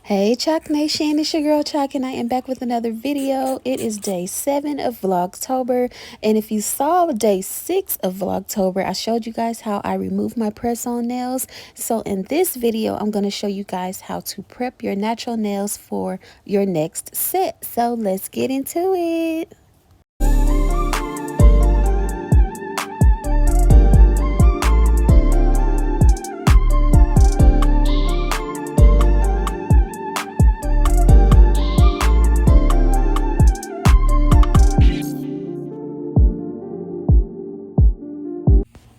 Hey Choc Nation, it's your girl Choc and I am back with another video. It is day 7 of Vlogtober, and if you saw day 6 of Vlogtober, I showed you guys how I remove my press-on nails. So in this video, I'm going to show you guys how to prep your natural nails for your next set. So let's get into it.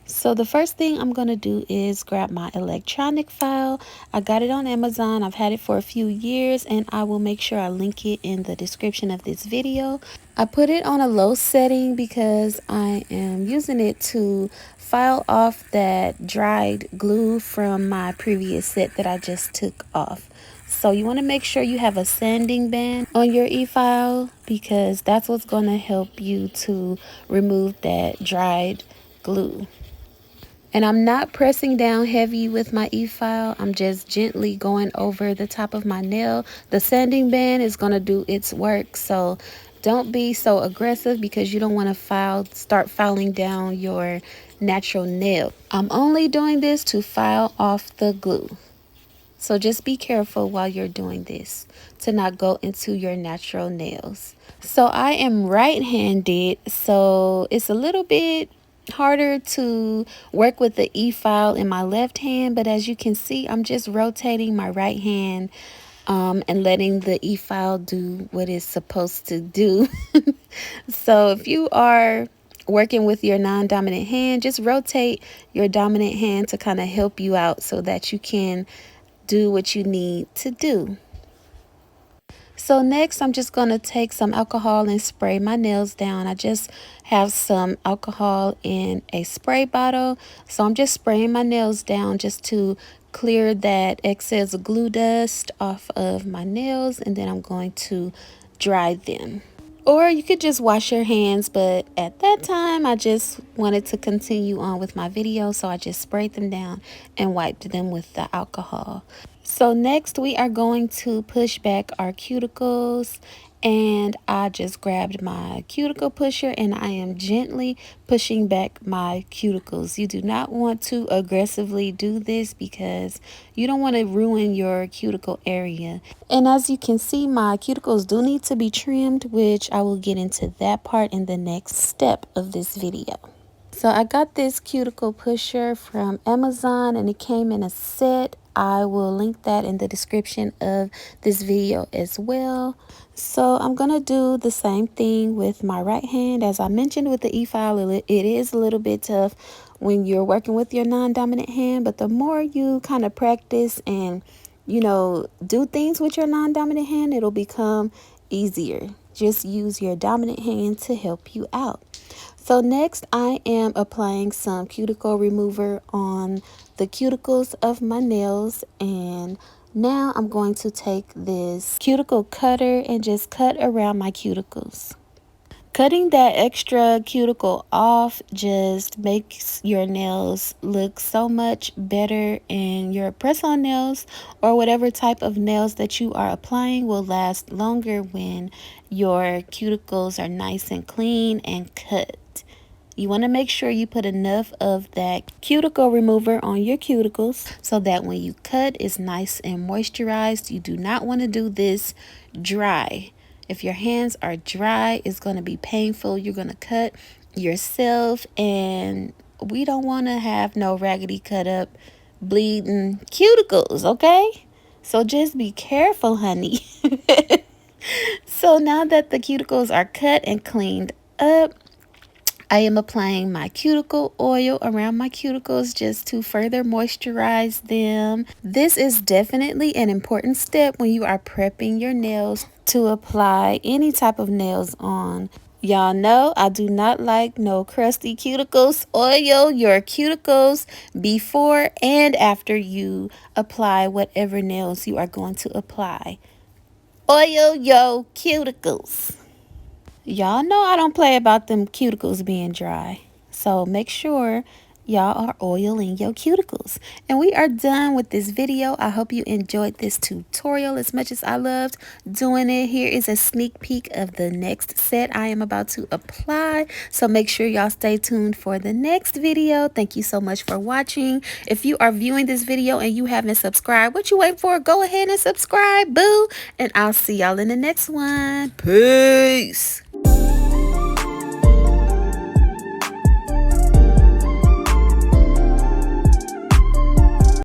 So the first thing I'm going to do is grab my electronic file. I got it on Amazon. I've had it for a few years and I will make sure I link it in the description of this video. I put it on a low setting because I am using it to file off that dried glue from my previous set that I just took off. So you want to make sure you have a sanding band on your e-file because that's what's going to help you to remove that dried glue. And I'm not pressing down heavy with my e-file. I'm just gently going over the top of my nail. The sanding band is going to do its work. So don't be so aggressive because you don't want to start filing down your natural nail. I'm only doing this to file off the glue. So just be careful while you're doing this to not go into your natural nails. So I am right-handed, so it's a little bit harder to work with the e-file in my left hand, but as you can see, I'm just rotating my right hand and letting the e-file do what it's supposed to do. So if you are working with your non-dominant hand, just rotate your dominant hand to kind of help you out so that you can do what you need to do. So next, I'm just going to take some alcohol and spray my nails down. I just have some alcohol in a spray bottle. So I'm just spraying my nails down just to clear that excess glue dust off of my nails. And then I'm going to dry them. Or you could just wash your hands, but at that time I just wanted to continue on with my video, so I just sprayed them down and wiped them with the alcohol. So next we are going to push back our cuticles, and I just grabbed my cuticle pusher and I am gently pushing back my cuticles. You do not want to aggressively do this because you don't want to ruin your cuticle area. And as you can see, my cuticles do need to be trimmed, which I will get into that part in the next step of this video. So I got this cuticle pusher from Amazon and it came in a set. I will link that in the description of this video as well. So I'm going to do the same thing with my right hand. As I mentioned with the e-file, it is a little bit tough when you're working with your non-dominant hand, but the more you kind of practice and do things with your non-dominant hand, it'll become easier. Just use your dominant hand to help you out. So next I am applying some cuticle remover on the cuticles of my nails, and now I'm going to take this cuticle cutter and just cut around my cuticles. Cutting that extra cuticle off just makes your nails look so much better, and your press-on nails or whatever type of nails that you are applying will last longer when your cuticles are nice and clean and cut. You want to make sure you put enough of that cuticle remover on your cuticles so that when you cut, it's nice and moisturized. You do not want to do this dry. If your hands are dry, it's going to be painful. You're going to cut yourself, and we don't want to have no raggedy cut up bleeding cuticles, okay? So just be careful, honey. So now that the cuticles are cut and cleaned up, I am applying my cuticle oil around my cuticles just to further moisturize them. This is definitely an important step when you are prepping your nails to apply any type of nails on. Y'all know I do not like no crusty cuticles. Oil your cuticles before and after you apply whatever nails you are going to apply. Oil your cuticles. Y'all know I don't play about them cuticles being dry. So make sure y'all are oiling your cuticles. And we are done with this video. I hope you enjoyed this tutorial as much as I loved doing it. Here is a sneak peek of the next set I am about to apply. So make sure y'all stay tuned for the next video. Thank you so much for watching. If you are viewing this video and you haven't subscribed, what you waiting for? Go ahead and subscribe, boo. And I'll see y'all in the next one. Peace.